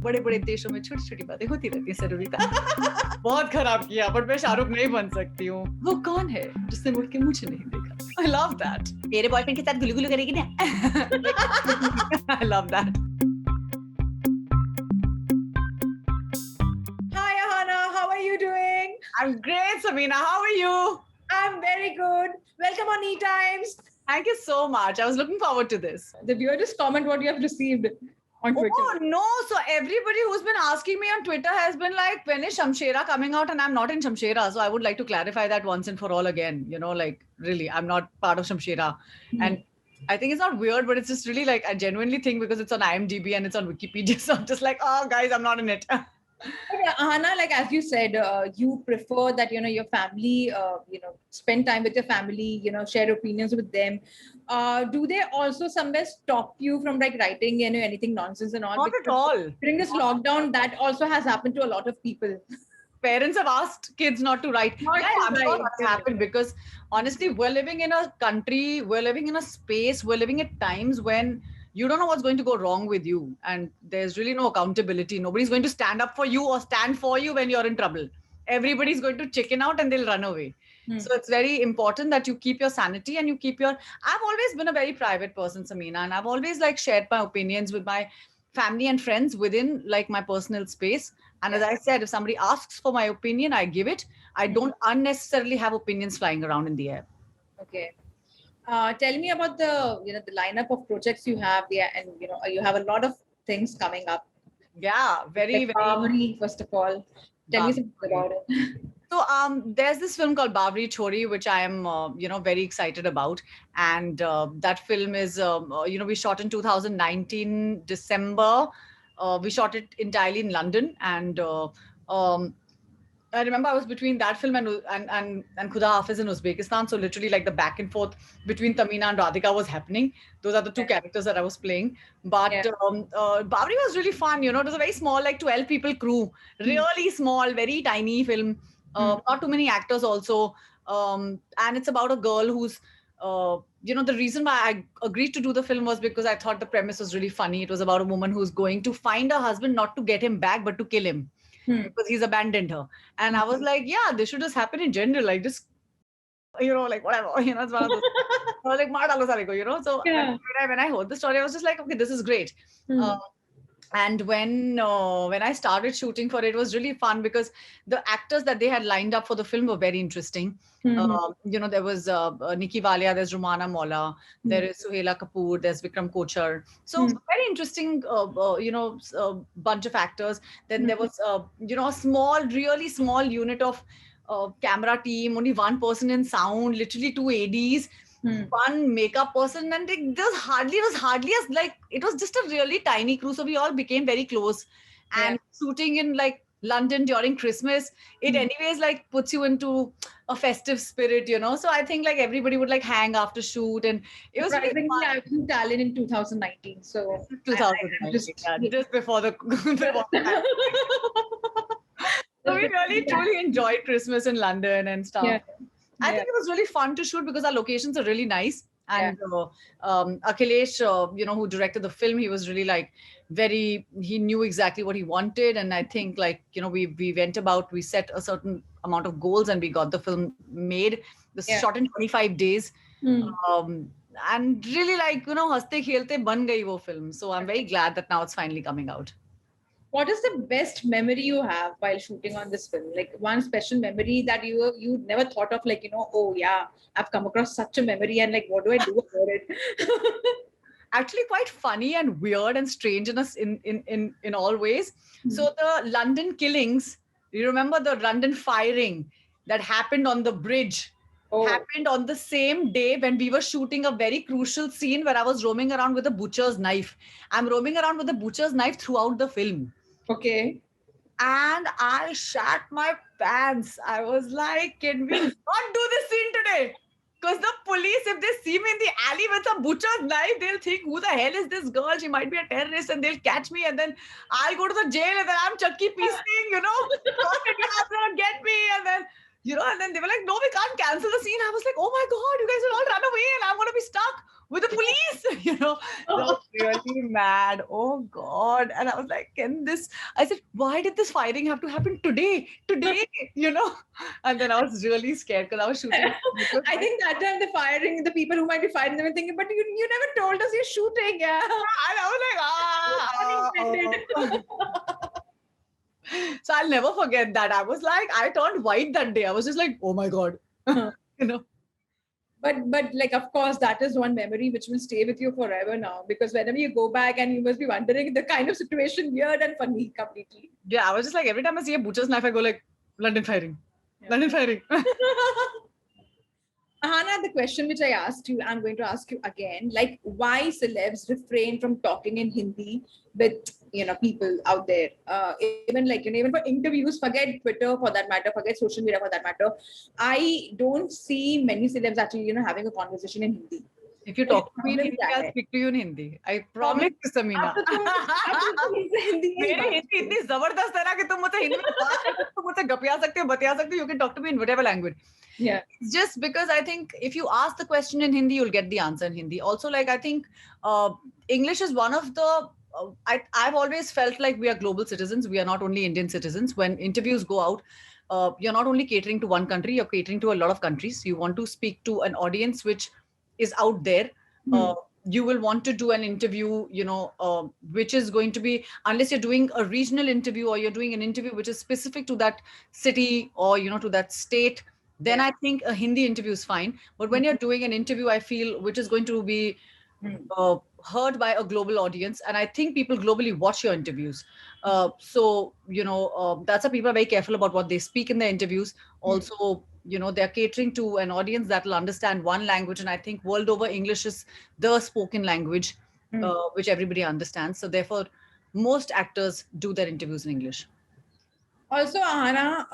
बड़े बड़े देशों में छोटी छोटी बातें होती रहती है सरूरिता। बहुत खराब किया, बट मैं शाहरुख नहीं बन सकती हूँ। वो कौन है जिसने मुड़ के मुझे नहीं देखा? I love that. तेरे बॉयफ्रेंड के साथ गुलू गुलू करेगी ना? I love that. Hi, Ahana. How are you doing? I'm great, Sabina. How are you? I'm very good. Welcome on E-Times. Thank you so much. I was looking forward to this. The viewers comment what you have received on Twitter. Oh no! So everybody who's been asking me on Twitter has been like, when is Shamshera coming out? And I'm not in Shamshera, so I would like to clarify that once and for all again. You know, like really, I'm not part of Shamshera. And I think it's not weird, but it's just really like, I genuinely think because it's on IMDb and it's on Wikipedia, so I'm just like, oh guys, I'm not in it. But Ahana, like as you said, you prefer that your family, spend time with your family, share opinions with them. Do they also somewhere stop you from like writing, anything nonsense and all? Not at all. During this lockdown, that also has happened to a lot of people. Parents have asked kids not to write. I'm sure that's happened because honestly, we're living in a country, we're living in a space, we're living at times when you don't know what's going to go wrong with you. And there's really no accountability. Nobody's going to stand up for you or stand for you when you're in trouble. Everybody's going to chicken out and they'll run away. So it's very important that you keep your sanity and you keep your... I've always been a very private person, Samina, and I've always like shared my opinions with my family and friends within like my personal space. And as I said, if somebody asks for my opinion, I give it. I don't unnecessarily have opinions flying around in the air. Okay. Tell me about the the lineup of projects you have there, and you have a lot of things coming up. Yeah, very, like very. Bavari, first of all. Tell me something about it. So there's this film called Bavari Chori, which I am, very excited about. And that film is, we shot in 2019, December. We shot it entirely in London. And I remember I was between that film and Khuda Hafiz in Uzbekistan. So literally like the back and forth between Tamina and Radhika was happening. Those are the two characters that I was playing. But Babri was really fun. It was a very small, like 12 people crew, really small, very tiny film. Not too many actors also. And it's about a girl who's, the reason why I agreed to do the film was because I thought the premise was really funny. It was about a woman who's going to find her husband, not to get him back, but to kill him. Because he's abandoned her. And I was like, yeah, this should just happen in general. Like, just, like whatever, it's one of those. I was like, maar dalo sare ko, So when I heard the story, I was just like, okay, this is great. And when I started shooting for it, it was really fun because the actors that they had lined up for the film were very interesting. There was Nikki Walia, there's Rumana Mola, there is Suhaila Kapoor, there's Vikram Kochar. So very interesting, bunch of actors. Then there was, a small, really small unit of camera team, only one person in sound, literally 2 ADs. One makeup person, and it was just a really tiny crew, so we all became very close. And shooting in like London during Christmas, it anyways like puts you into a festive spirit, so I think like everybody would like hang after shoot, and it was really fun. I was in Tallinn in 2019, so 2019, just before the so we really truly enjoyed Christmas in London and stuff. I think it was really fun to shoot because our locations are really nice. And Akhilesh, who directed the film, he was really like he knew exactly what he wanted. And I think like, we set a certain amount of goals and we got the film made. This shot in 25 days. And really like, haste khelte ban gayi wo film. So I'm very glad that now it's finally coming out. What is the best memory you have while shooting on this film? Like one special memory that you never thought of, like, oh yeah, I've come across such a memory and like, what do I do about it? Actually quite funny and weird and strange in all ways. So the London killings, you remember the London firing that happened on the bridge? Happened on the same day when we were shooting a very crucial scene where I was roaming around with a butcher's knife. I'm roaming around with a butcher's knife throughout the film. Okay. And I shat my pants. I was like, can we not do this scene today? Because the police, if they see me in the alley with a butcher's knife, they'll think, who the hell is this girl? She might be a terrorist, and they'll catch me, and then I'll go to the jail, and then I'm Chucky piecing, Get me, and then And then they were like, no, we can't cancel the scene. I was like, oh my God, you guys will all run away and I'm going to be stuck with the police. They were really mad. Oh God. And I was like, I said, why did this firing have to happen today? Today, And then I was really scared because I was shooting. I think that time the firing, the people who might be firing, they were thinking, but you never told us you're shooting. Yeah. And I was like, So I'll never forget that. I was like, I turned white that day. I was just like, oh my God. But like, of course, that is one memory which will stay with you forever now, because whenever you go back and you must be wondering the kind of situation, weird and funny completely. Yeah, I was just like, every time I see a butcher's knife, I go like, London firing. Yeah. London firing. Ahana, the question which I asked you, I'm going to ask you again. Like, why celebs refrain from talking in Hindi with people out there? Even even for interviews, forget Twitter for that matter, forget social media for that matter. I don't see many celebs actually having a conversation in Hindi. If you talk to me in Hindi, I'll speak to you in Hindi. I promise you, Samina. मेरी हिंदी इतनी जबरदस्त है ना कि तुम मुझसे हिंदी में बात कर सकते हो, मुझसे गपिया सकते हो, बतिया सकते हो. You can talk to me in whatever language. Yeah. It's just because I think if you ask the question in Hindi, you'll get the answer in Hindi. Also, like I think English is one of the. I've always felt like we are global citizens. We are not only Indian citizens. When interviews go out, you're not only catering to one country, you're catering to a lot of countries. You want to speak to an audience which is out there. You will want to do an interview, which is going to be, unless you're doing a regional interview or you're doing an interview which is specific to that city or, to that state, then I think a Hindi interview is fine. But when you're doing an interview, I feel, which is going to be heard by a global audience, and I think people globally watch your interviews. So, that's why people are very careful about what they speak in their interviews. Also, they're catering to an audience that will understand one language. And I think world over, English is the spoken language, which everybody understands. So therefore, most actors do their interviews in English. Also, Ahana,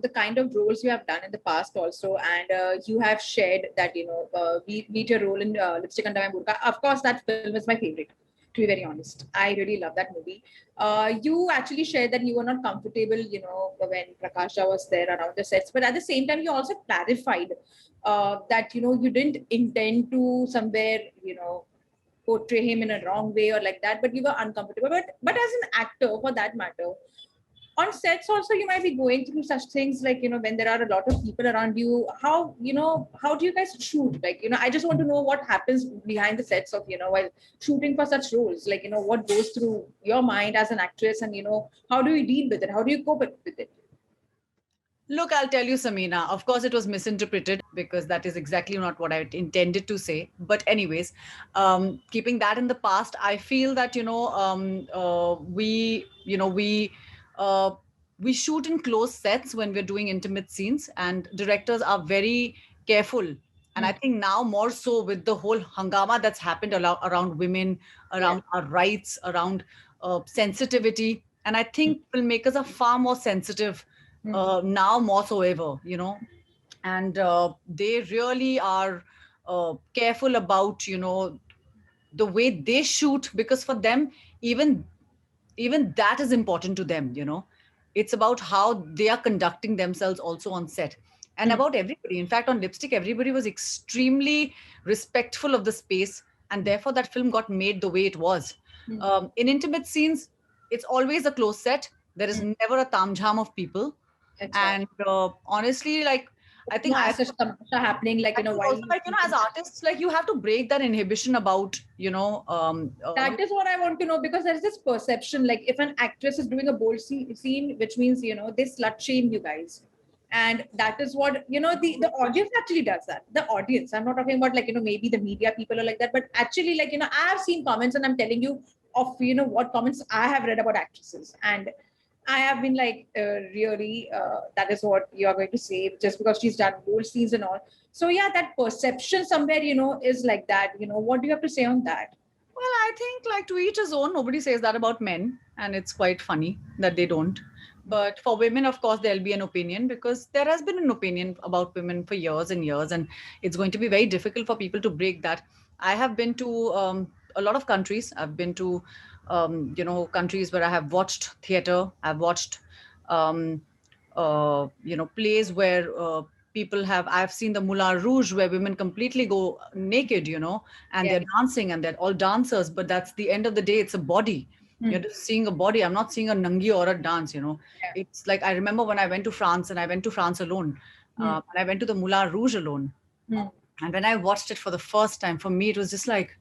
the kind of roles you have done in the past also, and you have shared that, beat your role in Lipstick Under My Burqa. Of course, that film is my favorite, to be very honest. I really love that movie. You actually shared that you were not comfortable, when Prakasha was there around the sets, but at the same time, you also clarified that, you didn't intend to somewhere, portray him in a wrong way or like that, but you were uncomfortable. But as an actor, for that matter, on sets also you might be going through such things like when there are a lot of people around you, how do you guys shoot, like I just want to know what happens behind the sets of while shooting for such roles, like what goes through your mind as an actress, and how do you deal with it, how do you cope with it? Look, I'll tell you, Samina, of course it was misinterpreted because that is exactly not what I intended to say. But anyways, keeping that in the past, I feel that we shoot in close sets when we're doing intimate scenes, and directors are very careful. And I think now more so with the whole hangama that's happened around women, around our rights, around sensitivity. And I think filmmakers are far more sensitive now more so ever, and they really are careful about, the way they shoot, because for them, even that is important to them. It's about how they are conducting themselves also on set, and about everybody. In fact, on Lipstick, everybody was extremely respectful of the space, and therefore that film got made the way it was. In intimate scenes, it's always a close set. There is never a tamjham of people. And honestly, like, I think happening, like also, like, as artists, like, you have to break that inhibition about that is what I want to know, because there's this perception, like, if an actress is doing a bold scene, which means they slut shame you guys, and that is what the audience actually does. That the audience, I'm not talking about like maybe the media people are like that, but actually, like, I have seen comments, and I'm telling you of what comments I have read about actresses, and I have been like, really, that is what you are going to say, just because she's done bold scenes and all. So yeah, that perception somewhere, is like that. What do you have to say on that? Well, I think, like, to each his own. Nobody says that about men, and it's quite funny that they don't. But for women, of course, there'll be an opinion, because there has been an opinion about women for years and years, and it's going to be very difficult for people to break that. I have been to a lot of countries. I've been to countries where I have watched theater. I've watched plays where people have. I've seen the Moulin Rouge where women completely go naked, and Yeah. they're dancing and they're all dancers, but that's the end of the day. It's a body. You're Hmm. just seeing a body. I'm not seeing a nangi or a dance. Yeah. It's like I remember when I went to France, and I went to France alone, Hmm. and I went to the Moulin Rouge alone. Hmm. And when I watched it for the first time, for me, it was just like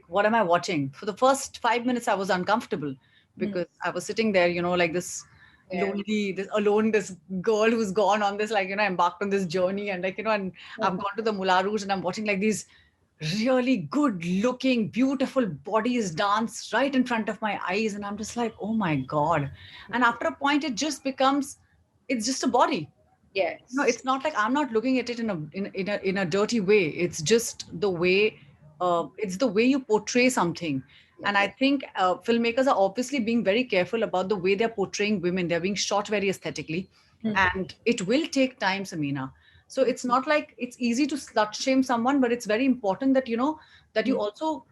what am I watching? For the first 5 minutes, I was uncomfortable Hmm. because I was sitting there, like this Yeah. lonely, this alone, this girl who's gone on this, embarked on this journey, and and I've gone to the Moulin Rouge, and I'm watching like these really good looking, beautiful bodies dance right in front of my eyes, and I'm just like, oh my god! And after a point, it just becomes, it's just a body. No, Yes. it's not like I'm not looking at it in a dirty way. It's just the way, it's the way you portray something. And I think filmmakers are obviously being very careful about the way they're portraying women. They're being shot very aesthetically, Hmm. and it will take time, Samina. So it's not like it's easy to slut shame someone, but it's very important that that you Hmm. also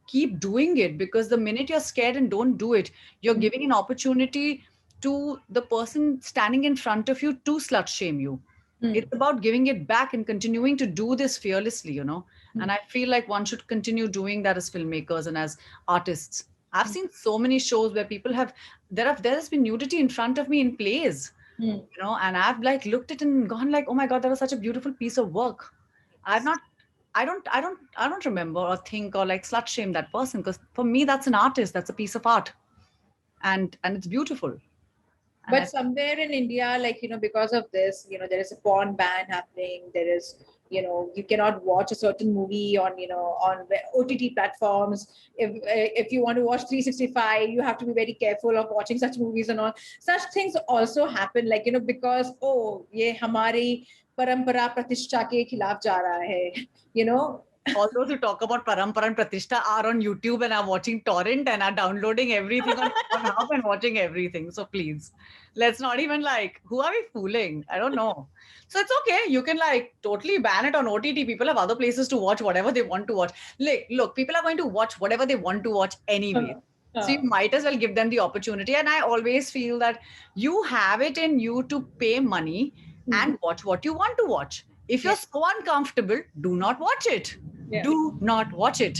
keep doing it, because the minute you're scared and don't do it, you're Hmm. giving an opportunity to the person standing in front of you to slut shame you. Hmm. It's about giving it back and continuing to do this fearlessly. Hmm. And I feel like one should continue doing that as filmmakers and as artists. I've seen so many shows where people have there has been nudity in front of me in plays, Hmm. and I've like looked at it and gone like, oh my god, that was such a beautiful piece of work. I've not I don't remember or think or like slut shame that person, because for me that's an artist, that's a piece of art, and it's beautiful. And But I somewhere in India, like, because of this, there is a porn ban happening. There is, you cannot watch a certain movie on, on OTT platforms. If you want to watch 365, you have to be very careful of watching such movies and all. Such things also happen, like, because, oh, ye hamari parampara pratishtha ke khilaf ja raha hai, you know. all those who talk about Parampara and Pratishtha are on YouTube and are watching torrent and are downloading everything on Hub and watching everything. So please, let's not even like, who are we fooling? I don't know. So it's okay. You can like totally ban it on OTT. People have other places to watch whatever they want to watch. Look, people are going to watch whatever they want to watch anyway. So you might as well give them the opportunity. And I always feel that you have it in you to pay money and watch what you want to watch. If you're Yeah. so uncomfortable, do not watch it. Yeah. Do not watch it.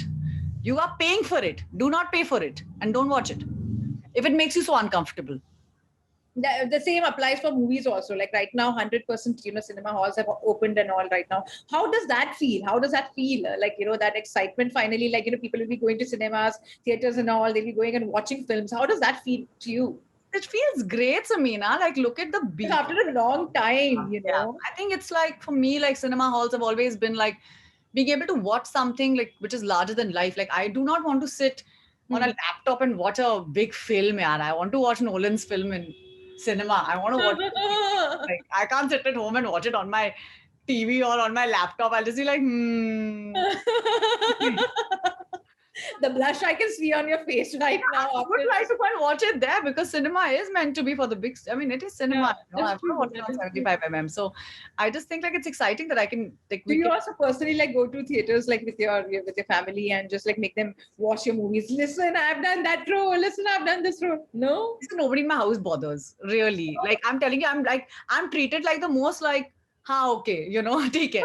You are paying for it. Do not pay for it and don't watch it if it makes you so uncomfortable. The same applies for movies also. Like right now, 100%, cinema halls have opened and all right now. How does that feel? How does that feel? Like, that excitement finally, like, people will be going to cinemas, theaters and all, they'll be going and watching films. How does that feel to you? It feels great, Samina. Like, look at the It's beat. after a long time, Yeah. I think it's like, for me, like cinema halls have always been like being able to watch something like which is larger than life. Like, I do not want to sit on a laptop and watch a big film, yaar. I want to watch Nolan's film in cinema. I want to watch like I can't sit at home and watch it on my TV or on my laptop. I'll just be like, The blush I can see on your face right now. I would like to go and watch it there, because cinema is meant to be for the big. I mean, it is cinema. Yeah, I that's want to true. watch it on 75 mm. So I just think like it's exciting that I can like Do we you can. also personally like go to theaters like with your family and just like make them watch your movies? Listen, I've done that role. Listen, I've done this role. No? Nobody in my house bothers really. Like I'm telling you, I'm treated like the most like. Ha, okay, take it.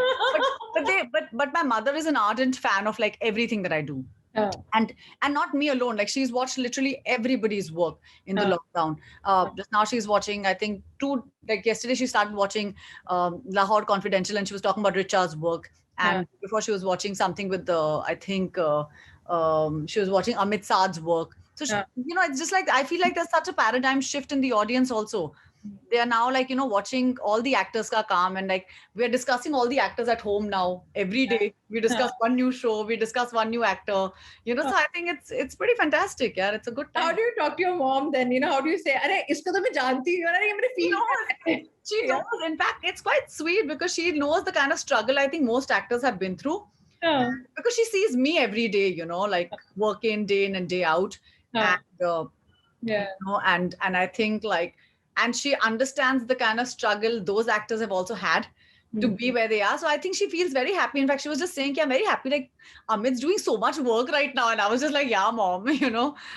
But my mother is an ardent fan of like everything that I do. Oh. And not me alone, like she's watched literally everybody's work in the lockdown. Just now she's watching, I think like yesterday she started watching Lahore Confidential, and she was talking about Richard's work. And before she was watching something with the I think she was watching Amit Saad's work. So she, it's just like I feel like there's such a paradigm shift in the audience also. They are now like watching all the actors ka kaam, and like we are discussing all the actors at home now every day. We discuss one new show, we discuss one new actor. So I think it's pretty fantastic. Yeah, it's a good time. How do you talk to your mom then? How do you say, "Arey, isko to main janti hu." Arey, ye mere feel hai. She knows. In fact, it's quite sweet because she knows the kind of struggle I think most actors have been through. Because she sees me every day, like working day in and day out. And and I think like, and she understands the kind of struggle those actors have also had to be where they are. So I think she feels very happy. In fact, she was just saying, I'm very happy. Like Amit's doing so much work right now. And I was just like, yeah, mom,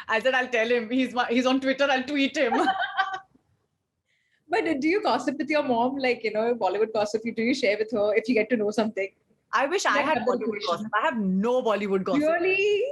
I said, I'll tell him. He's on Twitter. I'll tweet him. But do you gossip with your mom, like, Bollywood gossip? Do you share with her if you get to know something? I wish I That had double Bollywood equation. gossip. I have no Bollywood gossip. Really?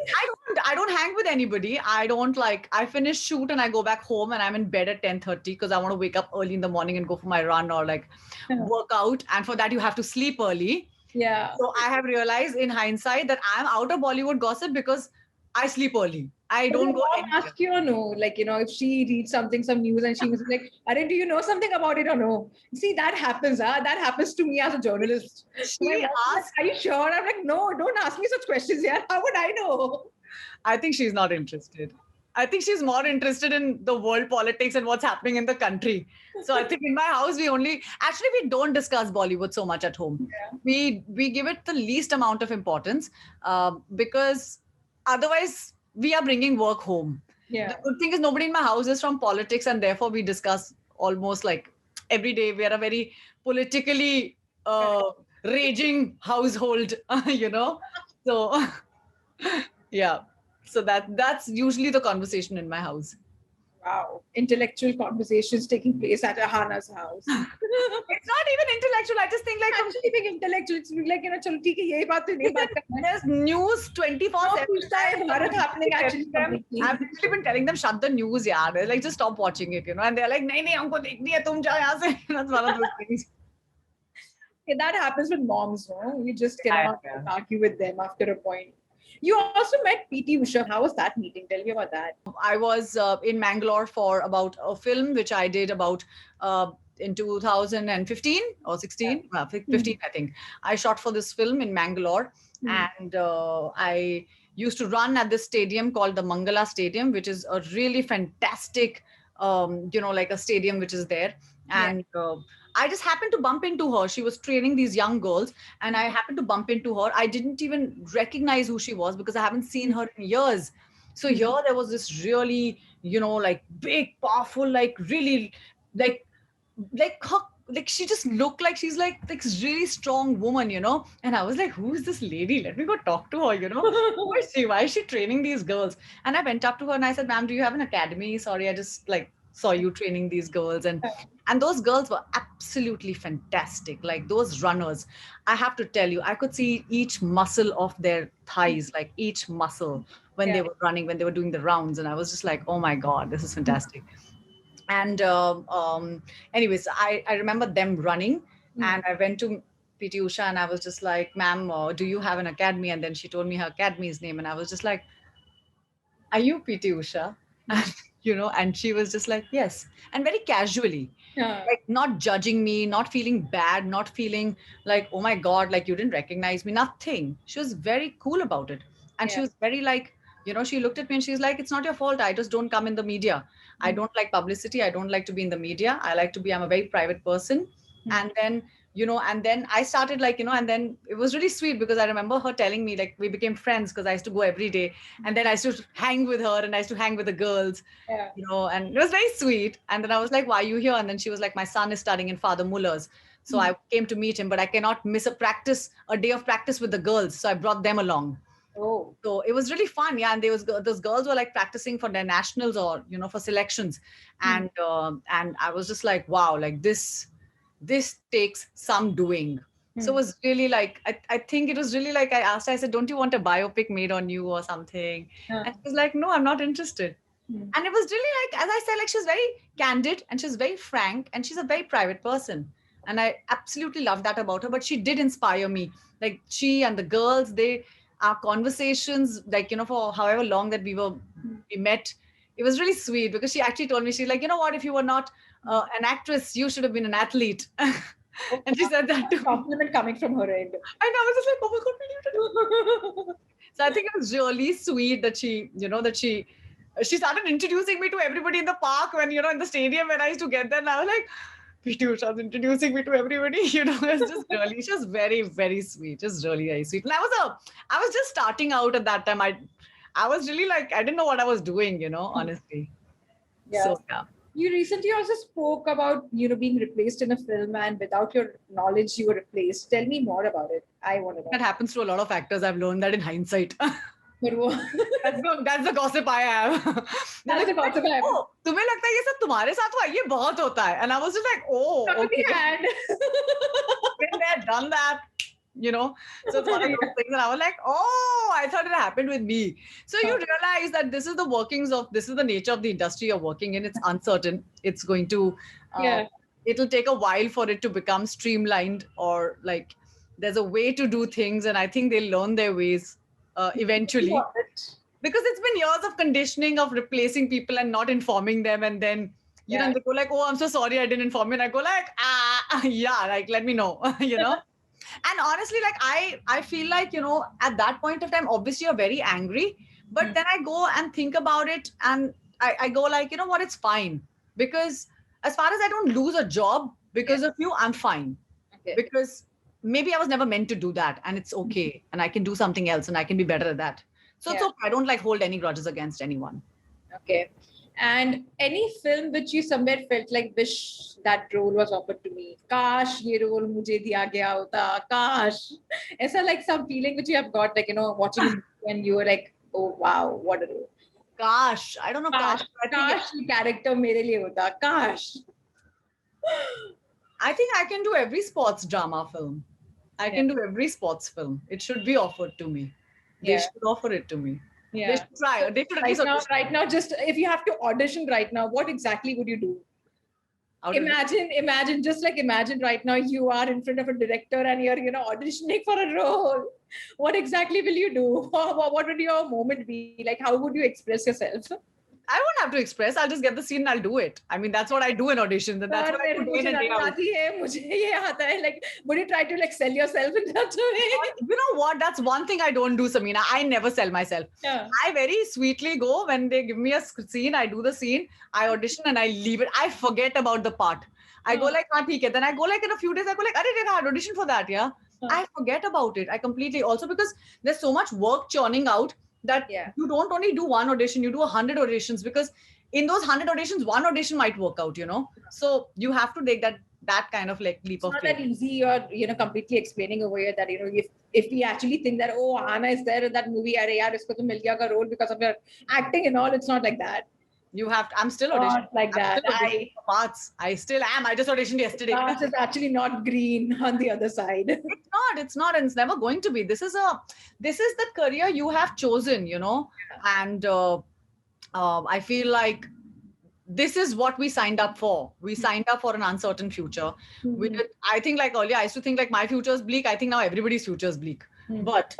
I don't hang with anybody. I don't like I finish shoot and I go back home and I'm in bed at 10:30 because I want to wake up early in the morning and go for my run or like work out. And for that you have to sleep early. Yeah. So I have realized in hindsight that I'm out of Bollywood gossip because I sleep early. I But don't your go mom anywhere. ask you or no? Like, if she reads something, some news, and she was like, Are do you know something about it or no? See, that happens, that happens to me as a journalist. So my She mom is like, asked, Are you sure? I'm like, No, don't ask me such questions, yeah. How would I know? I think she's not interested. I think she's more interested in the world politics and what's happening in the country. So I think in my house we don't discuss Bollywood so much at home. Yeah. We give it the least amount of importance because otherwise we are bringing work home. The Yeah. good thing is nobody in my house is from politics, and therefore we discuss almost like every day. We are a very politically raging household, you know. So yeah, so that's usually the conversation in my house. Wow. Intellectual conversations taking place at Ahana's house. It's not even intellectual. I just think like Actually being intellectual, it's like, chalo, theek hai, ye baat to nahi baat karna hai. there's news 24/7. पूछता है Bharat happening actually completely. I've literally been telling them shut the news, yeah. They're like just stop watching it, and they're like nahi nahi humko dekhni hai, tum jao yahan se. That's one of those things. Okay, that happens with moms, no? You just Yeah, cannot yeah. argue with them after a point. You also met PT Usha. How was that meeting? Tell me about that. I was in Mangalore for about a film which I did about in 2015 or 16, 15, I think. I shot for this film in Mangalore, and I used to run at this stadium called the Mangala Stadium, which is a really fantastic, like a stadium which is there. Yeah. And I just happened to bump into her. She was training these young girls, and I happened to bump into her. I didn't even recognize who she was because I haven't seen her in years. So here there was this really, like big, powerful, like really, like, her, like she just looked like she's like this really strong woman, And I was like, who is this lady? Let me go talk to her, Who is she? Why is she training these girls? And I went up to her and I said, ma'am, do you have an academy? Sorry, I just like saw you training these girls. And those girls were absolutely fantastic. Like those runners, I have to tell you, I could see each muscle of their thighs, like each muscle when they Yeah. were running, when they were doing the rounds. And I was just like, oh my God, this is fantastic. And anyways, I remember them running, and I went to PT Usha and I was just like, ma'am, do you have an academy? And then she told me her academy's name. And I was just like, are you PT Usha? And, and she was just like, yes. And very casually, Yeah. like not judging me, not feeling bad, not feeling like, oh my God, like you didn't recognize me, nothing. She was very cool about it. And she Yeah. was very like, she looked at me and she's like, it's not your fault. I just don't come in the media. I don't like publicity. I don't like to be in the media. I'm a very private person. And then, and then I started like, and then it was really sweet because I remember her telling me like we became friends because I used to go every day. And then I used to hang with her and I used to hang with the girls, Yeah. and it was very sweet. And then I was like, why are you here? And then she was like, my son is studying in Father Muller's. So I came to meet him, but I cannot miss a day of practice with the girls. So I brought them along. Oh. So it was really fun, yeah. And those girls were like practicing for their nationals or for selections, and I was just like, wow, like this takes some doing. So it was really like I think it was really like I asked her, I said, don't you want a biopic made on you or something? And she was like, no, I'm not interested. And it was really like, as I said, like she's very candid and she's very frank and she's a very private person. And I absolutely love that about her. But she did inspire me. Like she and the girls, our conversations, like, for however long that we met, it was really sweet because she actually told me, she's like, you know what, if you were not an actress, you should have been an athlete. And she said that too. Compliment coming from her end. And I was just like, oh my God, we need to do. So I think it was really sweet that she started introducing me to everybody in the park when, in the stadium when I used to get there. And I was like, PT Usha's introducing me to everybody, it's just really, she's very, very sweet. Just really very sweet. And I was just starting out at that time. I was really like, I didn't know what I was doing, honestly. Yeah. So, yeah. You recently also spoke about, being replaced in a film and without your knowledge, you were replaced. Tell me more about it. I want to know. That happens to a lot of actors. I've learned that in hindsight. But वो That's the gossip I have. They're that's the like, gossip I have. oh, तुम्हें लगता है ये सब तुम्हारे साथ हुआ? ये बहुत होता है. And I was just like, oh, Top of the okay. hand. Been there, done that. So it's one of those Yeah. things, and I was like, oh, I thought it happened with me. So you Huh. realize that this is the workings of, this is the nature of the industry you're working in. It's uncertain. It's going to, Yeah. it'll take a while for it to become streamlined, or like there's a way to do things, and I think they'll learn their ways eventually, Got it. because it's been years of conditioning of replacing people and not informing them, and then Yeah. they go like, oh, I'm so sorry I didn't inform you, and I go like, yeah, like let me know. And honestly, like I feel like, at that point of time, obviously you're very angry, but Mm. then I go and think about it, and I go like, you know what, it's fine, because as far as I don't lose a job because of you, I'm fine, Okay. because maybe I was never meant to do that, and it's okay, and I can do something else, and I can be better at that. So it's Yeah. okay. I don't like hold any grudges against anyone. Okay. And any film which you somewhere felt like wish that role was offered to me. Kash ye role mujhe diya gaya hota. Kash. It's like some feeling which you have got, like, watching a movie and you were like, oh wow, what a role. Gosh, I don't know. Kash, I think kash ye character mere liye hota. Kash. I think I can do every sports drama film. I can do every sports film. It should be offered to me. They Yeah. should offer it to me. They Yeah. should try. They should at Right least now, audition. just if you have to audition right now, what exactly would you do? Out of it. Imagine right now you are in front of a director and you're, auditioning for a role. What exactly will you do? What would your moment be? Like, how would you express yourself? I won't have to express. I'll just get the scene and I'll do it. I mean, that's what I do in auditions, and that's what I do day in and day out. Like, would you try to like sell yourself in that way? You know what? That's one thing I don't do, Samina. I never sell myself. Yeah. I very sweetly go when they give me a scene. I do the scene, I audition, and I leave it. I forget about the part. I go like, "Haan, theek hai." Then I go like in a few days. I go like, "Arey, I had audition for that, yeah." I forget about it. I completely, also because there's so much work churning out that you don't only do one audition, you do 100 auditions, because in those 100 auditions, one audition might work out, So you have to take that kind of like leap of It's not faith. that easy. You're completely explaining over here that if we actually think that, oh, Hana is there in that movie, arey yaar, isko to mil gaya ka role because of your acting and all. It's not like that. You have to, I'm still auditioning. Not like that. For parts. I still am. I just auditioned yesterday. Grass is actually not green on the other side. It's not, and it's never going to be. This is the career you have chosen, and I feel like this is what we signed up for. We signed up for an uncertain future. I think like earlier, I used to think like my future is bleak. I think now everybody's future is bleak. But,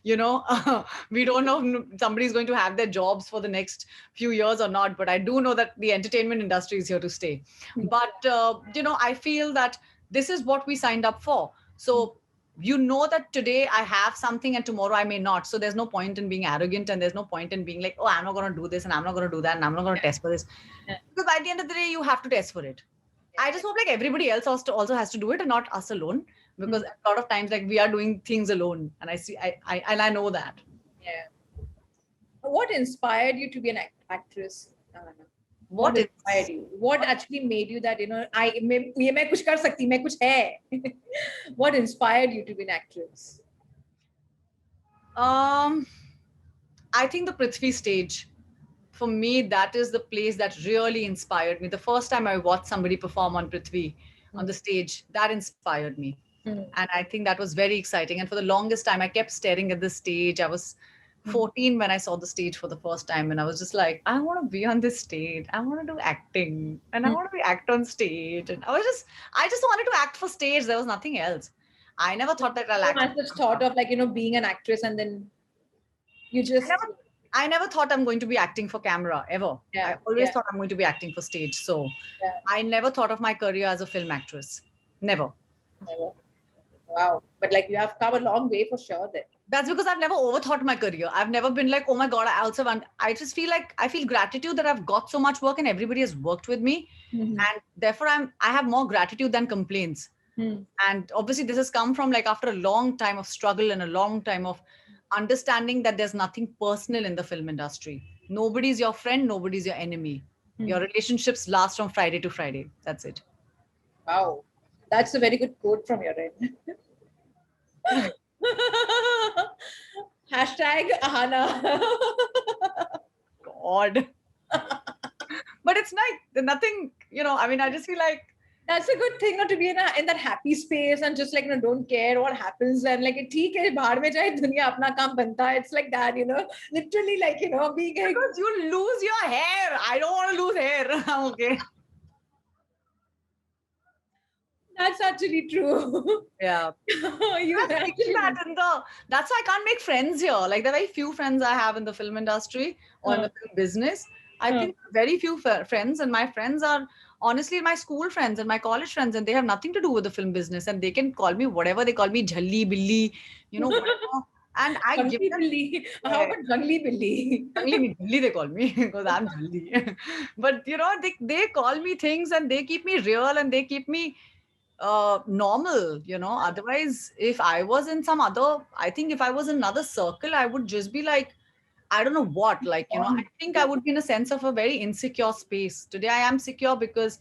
we don't know if somebody's going to have their jobs for the next few years or not. But I do know that the entertainment industry is here to stay. But, I feel that this is what we signed up for. So, that today I have something and tomorrow I may not. So there's no point in being arrogant, and there's no point in being like, oh, I'm not going to do this and I'm not going to do that and I'm not going to test for this. Because by the end of the day, you have to test for it. I just hope like everybody else also has to do it, and not us alone. Because a lot of times, like, we are doing things alone, and I know that. Yeah. What inspired you to be an actress? What inspired you? What actually made you that, मैं कुछ कर सकती, मैं कुछ है. What inspired you to be an actress? I think the Prithvi stage. For me, that is the place that really inspired me. The first time I watched somebody perform on Prithvi, on the stage, that inspired me. And I think that was very exciting. And for the longest time, I kept staring at the stage. I was 14 when I saw the stage for the first time, and I was just like, I want to be on this stage. I want to do acting, and I want to act on stage. And I just wanted to act for stage. There was nothing else. I never thought that I'll act. I just thought of like, being an actress, and then you just... I never thought I'm going to be acting for camera ever. I always thought I'm going to be acting for stage. So I never thought of my career as a film actress. Never. Wow. But like, you have come a long way for sure then. That's because I've never overthought my career. I've never been like, oh my God, I also want. I just feel like I feel gratitude that I've got so much work and everybody has worked with me. And therefore I have more gratitude than complaints. And obviously this has come from like after a long time of struggle and a long time of understanding that there's nothing personal in the film industry. Nobody's your friend, nobody's your enemy. Your relationships last from Friday to Friday. That's it. Wow. That's a very good quote from your end. Hashtag Ahana. God. But it's like nothing, I mean, I just feel like, That's a good thing, not to be in that happy space and just like, don't care what happens and like, theek hai, bahar mein jaye, duniya apna kaam banta hai. It's like that, literally like, being a, because you lose your hair. I don't want to lose hair. I'm okay. that's actually true. Yeah. You I'm thinking that that's why I can't make friends here. Like, the very few friends I have in the film industry or in the film business, I think very few friends, and my friends are honestly my school friends and my college friends, and they have nothing to do with the film business, and they can call me whatever they call me, Jhalli, Billy, whatever. And I give Jungly them, Billy. How about Jungly Billy? Jhalli they call me because I'm Jhalli. But they call me things, and they keep me real, and they keep me normal. Otherwise, if I was in some other, I think if I was in another circle, I would just be like, I don't know what, like, I think I would be in a sense of a very insecure space. Today I am secure because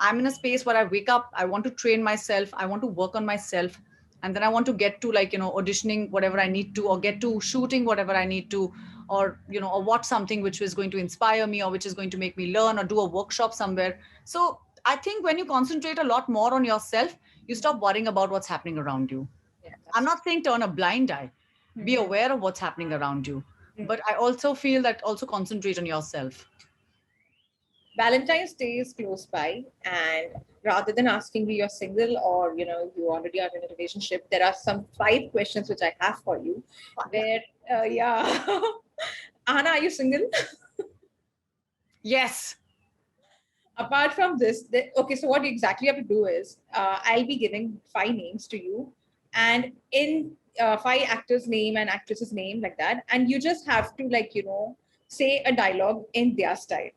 I'm in a space where I wake up, I want to train myself, I want to work on myself, and then I want to get to, like, auditioning whatever I need to, or get to shooting whatever I need to, or or watch something which is going to inspire me, or which is going to make me learn, or do a workshop somewhere. So I think when you concentrate a lot more on yourself, you stop worrying about what's happening around you. Yeah, I'm not saying turn a blind eye, be aware of what's happening around you, but I also feel that also concentrate on yourself. Valentine's Day is close by, and rather than asking you you're single or you already are in a relationship, there are some 5 questions which I have for you. Where, yeah, Anna, are you single? Yes. Apart from this, okay, so what you exactly have to do is I'll be giving 5 names to you, and in 5 actors' name and actresses' name, like that, and you just have to, like, say a dialogue in their style.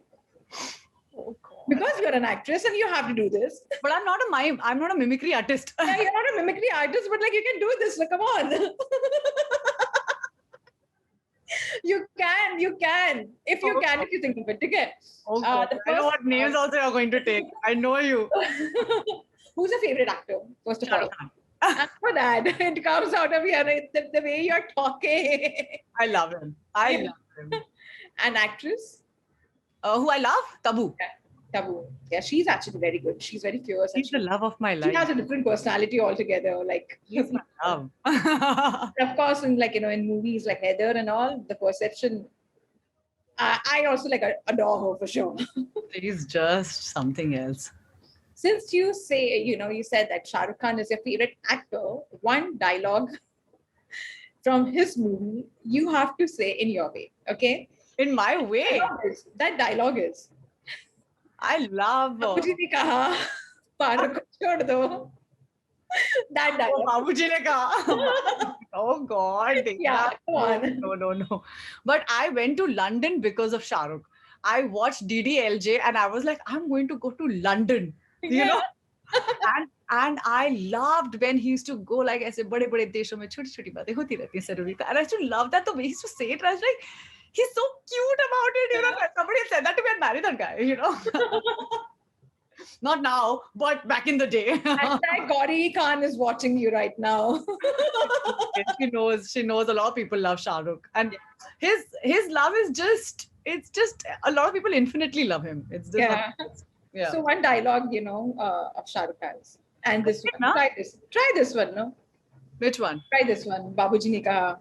Oh, God. Because you're an actress and you have to do this. But I'm not a mime. I'm not a mimicry artist. Yeah, you're not a mimicry artist, but like you can do this. Like, come on. You can. If you can, if you think of it. Okay. Oh, God. I know what names also you're going to take. I know you. Who's your favorite actor, first of Shah all? Rukh Khan. After that, it comes out of here, the way you're talking. I love him. I love him. An actress? Who I love? Tabu. Tabu. Yeah, she's actually very good. She's very fierce. She's the love of my She life. has a different personality altogether. Like, She's my love. of course, in in movies like Heather and all, the perception. I also like adore her for sure. She's just something else. Since you say, you said that Shah Rukh Khan is your favorite actor, one dialogue from his movie you have to say in your way, okay? In my way. That dialogue is. I love. Babuji ne kaha, Parag ko chhod do. That dialogue. Babuji ne kaha. Oh, God. Yeah, come on. No. But I went to London because of Shah Rukh. I watched DDLJ and I was like, I'm going to go to London. You know? And I loved when he used to go like ऐसे बड़े-बड़े देशों में छोटी-छोटी बातें होती रहती हैं Sarojita. And I used to love that the way he used to say it. I was like, he's so cute about it. Somebody said that to me and marry that guy. Not now, but back in the day. Hashtag Gauri Khan is watching you right now. She knows a lot of people love Shah Rukh. And his love is it's just a lot of people infinitely love him. It's just yeah. So one dialogue, of Shah Rukh Khan's. And this one. No? Try this one, no? Which one? Try this one. Babuji ne kaha.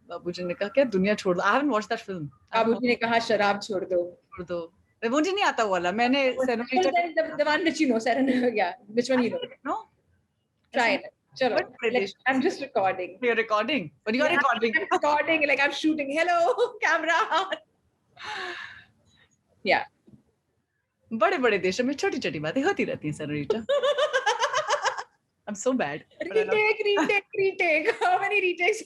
Babuji ne kaha kya duniya chhod do. I haven't watched that film. Babuji ne kaha sharab chhod do. Chhod do. मुझे नहीं आता वाला मैंने the one which you know Serenita, yeah, which one you know? No, try it. Chalo. I'm just recording. You're recording? But you're recording. I'm recording, like I'm shooting. Hello, camera. Yeah. बड़े-बड़े देशों में छोटी-छोटी बातें होती रहती हैं Serenita. I'm so bad. Retake. How many retakes?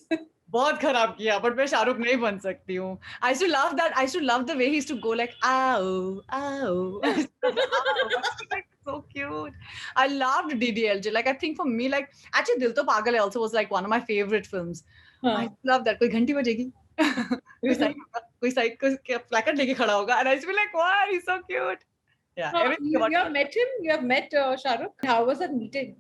बहुत खराब किया, but मैं शाहरुख नहीं बन सकती हूँ. I used to love that. I used to love the way he used to go like, ow. Like, so cute. I loved DDLJ. Like, I think for me, like, actually, Dil To Pagal also was like one of my favorite films. I love that. कोई घंटी बजेगी. कोई placard लेके खड़ा होगा. And I used to be like, wow, he's so cute. Yeah. You have met him? You have met Shah Rukh? How was that meeting?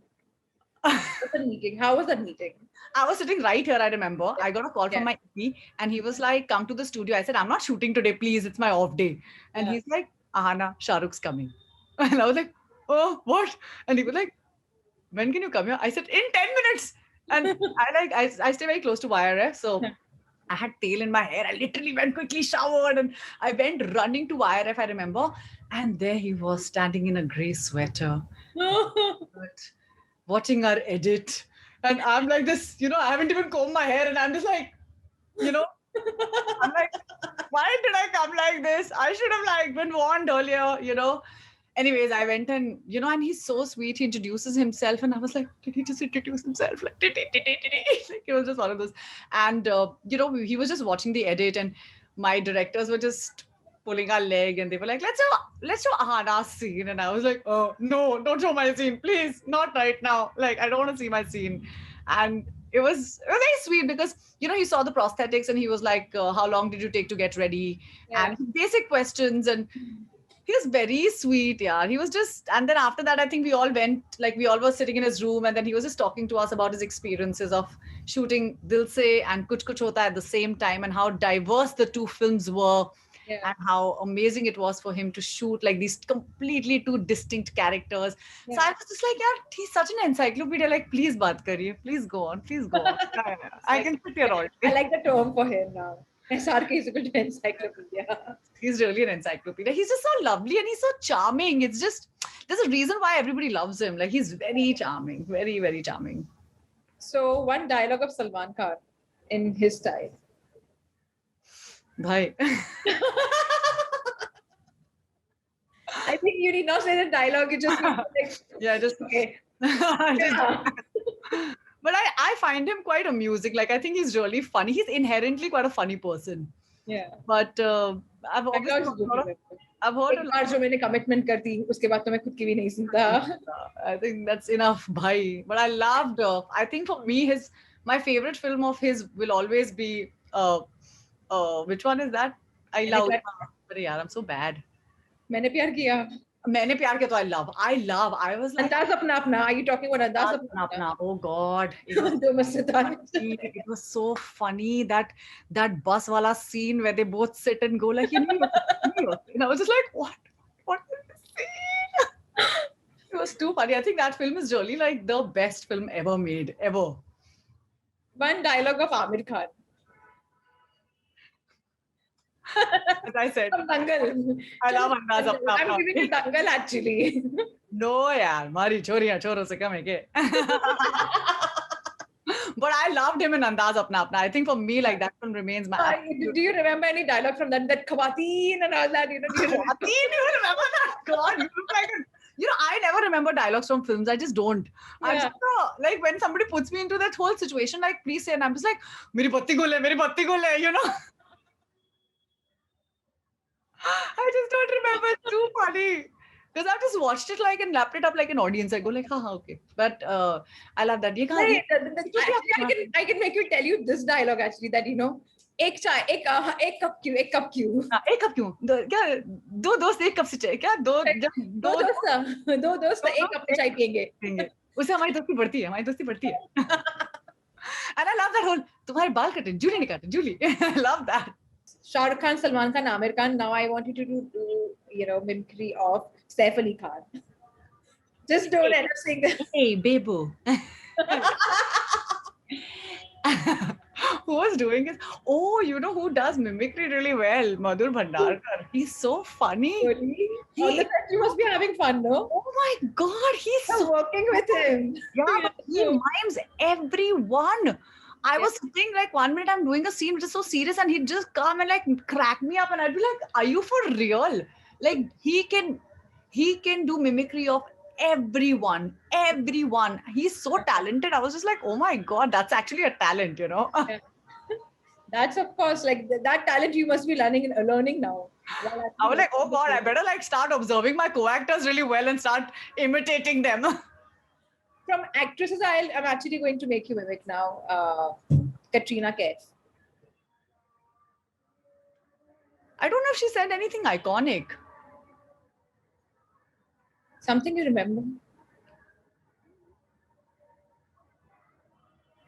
What's the meeting? How was that meeting? I was sitting right here, I remember. I got a call Yeah. from my EP and he was like, come to the studio. I said, I'm not shooting today, please. It's my off day. And Yeah. he's like, Ahana, Shah Rukh's coming. And I was like, oh, what? And he was like, when can you come here? I said, in 10 minutes. And I stay very close to YRF. So I had tail in my hair. I literally went quickly, showered, and I went running to YRF, I remember. And there he was standing in a gray sweater, but watching our edit. And I'm like this, I haven't even combed my hair, and I'm just like, I'm like, why did I come like this? I should have been warned earlier. Anyways, I went and he's so sweet. He introduces himself, and I was like, did he just introduce himself? Like, like it was just one of those. And he was just watching the edit, and my directors were just pulling our leg, and they were like, let's show Ahana's scene. And I was like, oh no, don't show my scene, please, not right now. Like, I don't want to see my scene. And it was very sweet because he saw the prosthetics, and he was like, how long did you take to get ready? Yeah. And basic questions, and he was very sweet. Yeah, he was just, and then after that, I think we all were sitting in his room, and then he was just talking to us about his experiences of shooting Dil Se and Kuch Kuch Hota at the same time, and how diverse the two films were. Yeah. And how amazing it was for him to shoot like these completely two distinct characters. Yeah. So I was just like, yeah, he's such an encyclopedia. Like, please baat kariye, please go on, please go on. I can sit here all day. I like the term for him now. SRK is equal to encyclopedia. He's really an encyclopedia. He's just so lovely and he's so charming. It's just, there's a reason why everybody loves him. Like, he's very charming, very, very charming. So one dialogue of Salman Khan in his style. Bhai. I think you need not say the dialogue. You just need to yeah, just okay. But I find him quite amusing. Like, I think he's really funny. He's inherently quite a funny person. Yeah. But I've obviously I've heard एक बार जो मैंने commitment कर दी, उसके बाद तो मैं खुद की भी नहीं सुनता. I think that's enough, bhai. But I loved. I think for me, my favorite film of his will always be. Which one is that? I love. But yeah, I'm so bad. मैंने प्यार किया. मैंने प्यार किया तो I love. I was like. अंदाज अपना अपना. Are you talking about अंदाज अपना अपना? Oh God. It was so funny that bus wala scene where they both sit and go like, and I was just like, what is this scene? It was too funny. I think that film is really like the best film ever made, ever. One dialogue of Aamir Khan. As I said, Dangal. I love Andaz Apna Apna. I'm giving you Dangal actually. No, yaar, Mari choriyan choro se kam hai ke. But I loved him in Andaz Apna Apna. I think for me, like, that one remains my. Do you remember any dialogue from that Khawateen and all that? Do you remember that? God, you look like I never remember dialogues from films. I just don't. Yeah. I just like when somebody puts me into that whole situation, like, please say, and I'm just like, meri batti gul hai, I just don't remember. It's too funny. Because I've just watched it and lapped it up like an audience. I go like, okay. But I love that. Actually, I can make you tell you this dialogue actually that, एक चाय एक cup क्यों एक cup क्यों क्या दो दोस्त एक कप से चाय क्या दो दोस्त एक कप चाय पियेंगे उससे हमारी दोस्ती बढ़ती है and I love that whole तुम्हारे बाल कटे जूली ने काटे Jully I love that. Shah Rukh Khan, Salman Khan, Aamir Khan. Now I want you to do mimicry of Saif Ali Khan. Just don't end up saying that. Hey, Bebo. Who was doing it? Oh, you know who does mimicry really well? Madhur Bhandarkar. He's so funny. Really? All the time you must be having fun, no? Oh my God, he's so working with him. Yeah, but he mimes everyone. I was thinking like 1 minute I'm doing a scene which is so serious and he'd just come and like crack me up and I'd be like, are you for real? Like he can do mimicry of everyone. He's so talented. I was just like, oh my God, that's actually a talent, Yeah. That's of course like that talent you must be learning now. I was like, oh God, I better like start observing my co-actors really well and start imitating them. From actresses, I'm actually going to make you mimic now. Katrina Kaif. I don't know if she said anything iconic. Something you remember?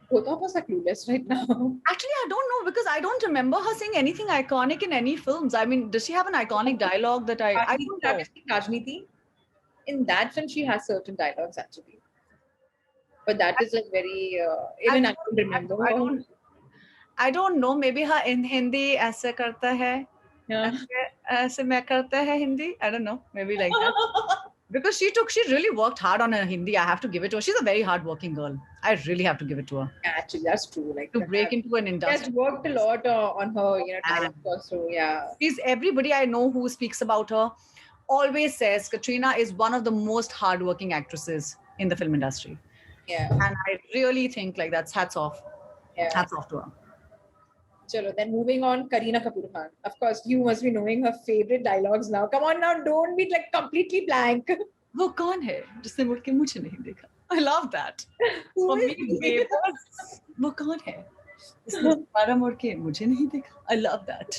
Both of us are clueless right now. Actually, I don't know because I don't remember her saying anything iconic in any films. I mean, does she have an iconic dialogue that I don't know. Rajniti. In that film, she has certain dialogues actually, but that is like very even I don't remember. I don't know. Maybe her in Hindi ऐसे करता है. Yeah. ऐसे मैं करता है Hindi. I don't know. Maybe like that. Because she really worked hard on her Hindi. I have to give it to her. She's a very hardworking girl. I really have to give it to her. Actually, that's true. Like to break into an industry. She has worked a lot on her, talent also. Yeah. Everybody I know who speaks about her always says Katrina is one of the most hardworking actresses in the film industry. Yeah. And I really think like that's hats off. Yeah. Hats off to her. Chalo, then moving on, Kareena Kapoor Khan. Of course, you must be knowing her favorite dialogues now. Come on now, don't be like completely blank. वो कौन है जिसने मुड़ के मुझे नहीं देखा? I love that. For me, वो कौन है जिसने दोबारा मुड़ के मुझे नहीं देखा? I love that.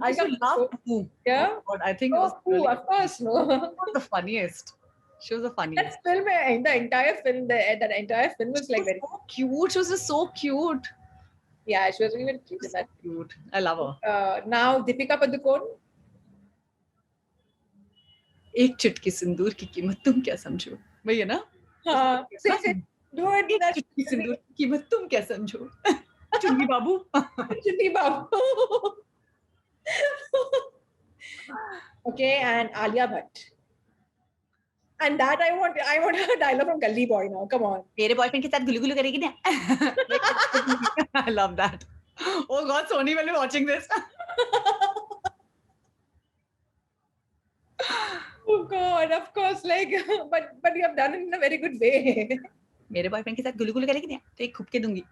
I used to love Pooh. Yeah. Oh, I think it was Pooh, really, of course, no. The funniest. She was the funniest. That film, the entire film, that entire film was like very so cute. She was just so cute. Yeah, she was really cute. So cute. I love her. Now, Deepika Padukone. एक चुटकी सिंदूर की कीमत तुम क्या समझो? वही है ना? हाँ. Do it. एक चुटकी सिंदूर की कीमत तुम क्या समझो? चुन्नी बाबू. चुन्नी बाबू. Okay, and Alia Bhatt. And that I want a dialogue from Gully Boy now. Come on. मेरे बॉयफ्रेंड के साथ गुलू गुलू करेगी ना? I love that. Oh God, Sony will be watching this. Oh God, of course, like, but you have done it in a very good way. मेरे boyfriend के साथ गुलू गुलू करेगी ना? तो एक खूब के दूंगी.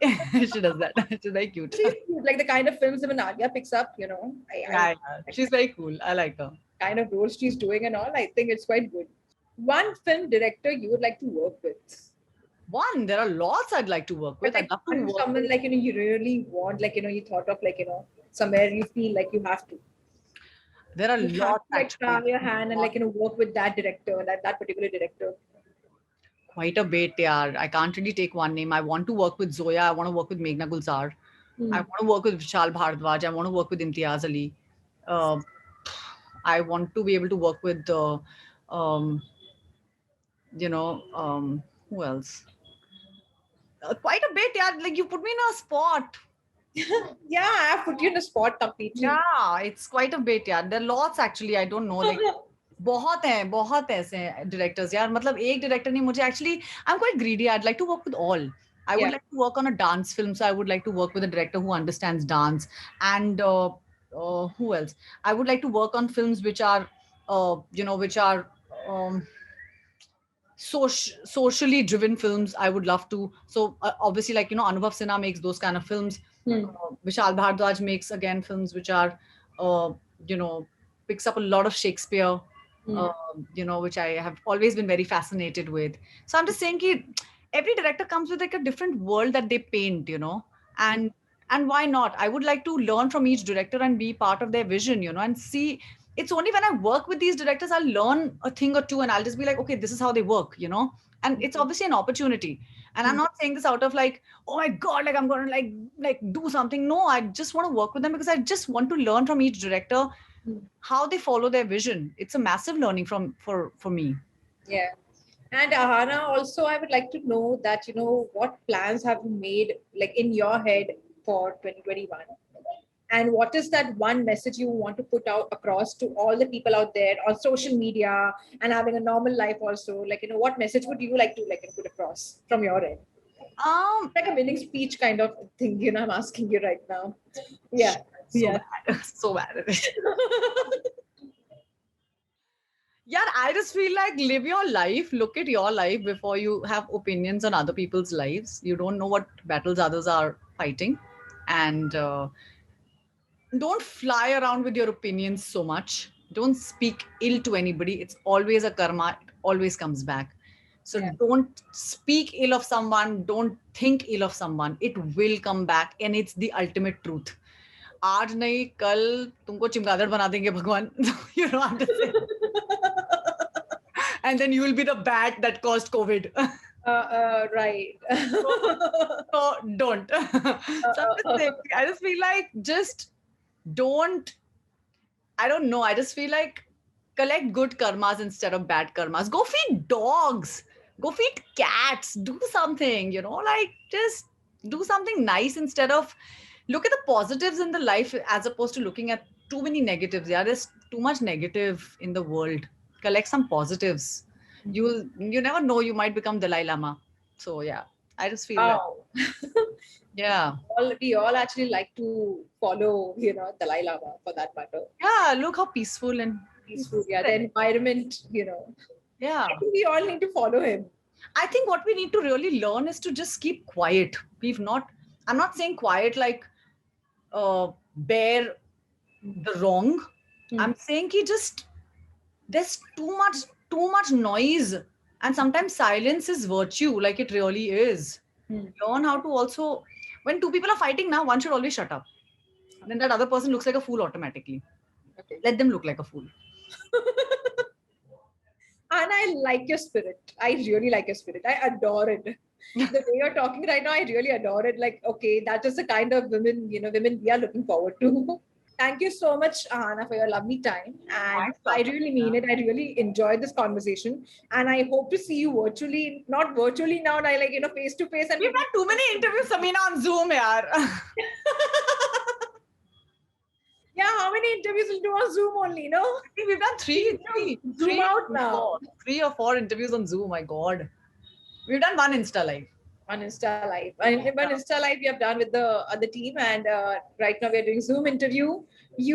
She does that. She's very cute. She's cute, like the kind of films that Alia picks up, Yeah, she's very cool. I like her. Kind of roles she's doing and all. I think it's quite good. One film director you would like to work with? One. There are lots I'd like to work with. Like, I'd love to work someone with. like you really want, like you thought of like somewhere you feel like you have to. There are lots. Like try your hand and like work with that director, that particular director. Quite a bit, yeah. I can't really take one name. I want to work with Zoya. I want to work with Meghna Gulzar. I want to work with Vishal Bhardwaj. I want to work with Imtiaz Ali. I want to be able to work with who else? Quite a bit, yeah. Like you put me in a spot. Yeah, I have put you in a spot completely. Yeah, it's quite a bit, yeah. There are lots actually. I don't know. Like, बहुत ऐसे directors यार. मतलब एक director नहीं मुझे actually. I'm quite greedy. I'd like to work with all. I would like to work on a dance film, so I would like to work with a director who understands dance. And who else? I would like to work on films which are, socially driven films. I would love to. So obviously, like Anubhav Sinha makes those kind of films. Vishal Bhardwaj makes again films which are, picks up a lot of Shakespeare. Which I have always been very fascinated with. So I'm just saying that every director comes with like a different world that they paint, and why not? I would like to learn from each director and be part of their vision, and see. It's only when I work with these directors, I'll learn a thing or two and I'll just be like, okay, this is how they work, and it's obviously an opportunity. And I'm not saying this out of like, oh my God, like I'm going to like do something. No, I just want to work with them because I just want to learn from each director how they follow their vision. It's a massive learning for me. Yeah. And Ahana, also, I would like to know that, what plans have you made like in your head for 2021? And what is that one message you want to put out across to all the people out there on social media and having a normal life also? Like, what message would you like to put across from your end? Like a winning speech kind of thing, I'm asking you right now. Yeah. So bad at it. Yeah, I just feel like live your life, look at your life before you have opinions on other people's lives. You don't know what battles others are fighting. And don't fly around with your opinions so much. Don't speak ill to anybody. It's always a karma. It always comes back. So don't speak ill of someone. Don't think ill of someone. It will come back. And it's the ultimate truth. आज नहीं कल तुमको चिमगादड़ बना देंगे भगवान. You know what I'm saying? And then you will be the bat that caused COVID. Right. So don't. So I'm just saying, I just feel like just don't. I don't know. I just feel like collect good karmas instead of bad karmas. Go feed dogs. Go feed cats. Do something, like just do something nice instead of look at the positives in the life as opposed to looking at too many negatives. Yeah, there's too much negative in the world. Collect some positives. You never know, you might become Dalai Lama. So yeah, I just feel that. Wow. Yeah. We all actually like to follow, Dalai Lama for that matter. Yeah, look how peaceful and Peaceful, yeah. The environment, yeah. I think we all need to follow him. I think what we need to really learn is to just keep quiet. I'm not saying quiet like bear the wrong. I'm saying ki just there's too much noise. And sometimes silence is virtue, like it really is. Learn how to also, when two people are fighting now, one should always shut up. And then that other person looks like a fool automatically. Okay. Let them look like a fool. And I like your spirit. I really like your spirit. I adore it. The way you're talking right now, I really adore it. Like, okay, that is the kind of women we are looking forward to. Thank you so much, Ahana, for your lovely time. And Thanks, I Dr. really mean it. I really enjoyed this conversation. And I hope to see you virtually, not virtually now, like, face to face. And We've done too many interviews, Samina, on Zoom, yaar. Yeah, how many interviews will do on Zoom only, no? I think we've done Zoom out now. 3 or 4 interviews on Zoom. My God, we've done one Insta live. One Insta Live. And one Insta Live we have done with the other team, and right now we are doing Zoom interview. We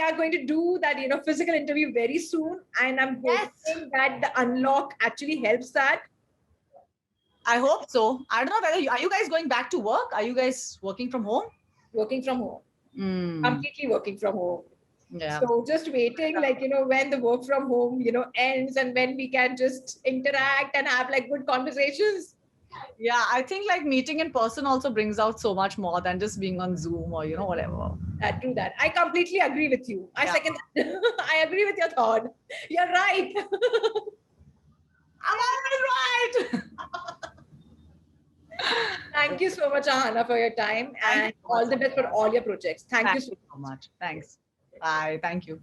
are going to do that, physical interview very soon, and I'm hoping that the unlock actually helps that. I hope so. I don't know whether are you guys going back to work? Are you guys working from home? Working from home. Completely working from home. Yeah. So just waiting, like, when the work from home, ends, and when we can just interact and have like good conversations. Yeah, I think like meeting in person also brings out so much more than just being on Zoom or whatever. True that. I completely agree with you. I second that. I agree with your thought. You're right. I'm always right. Thank you so much, Ahana, for your time, and all the best for all your projects. Thank you so much. Thanks. Bye. Thank you.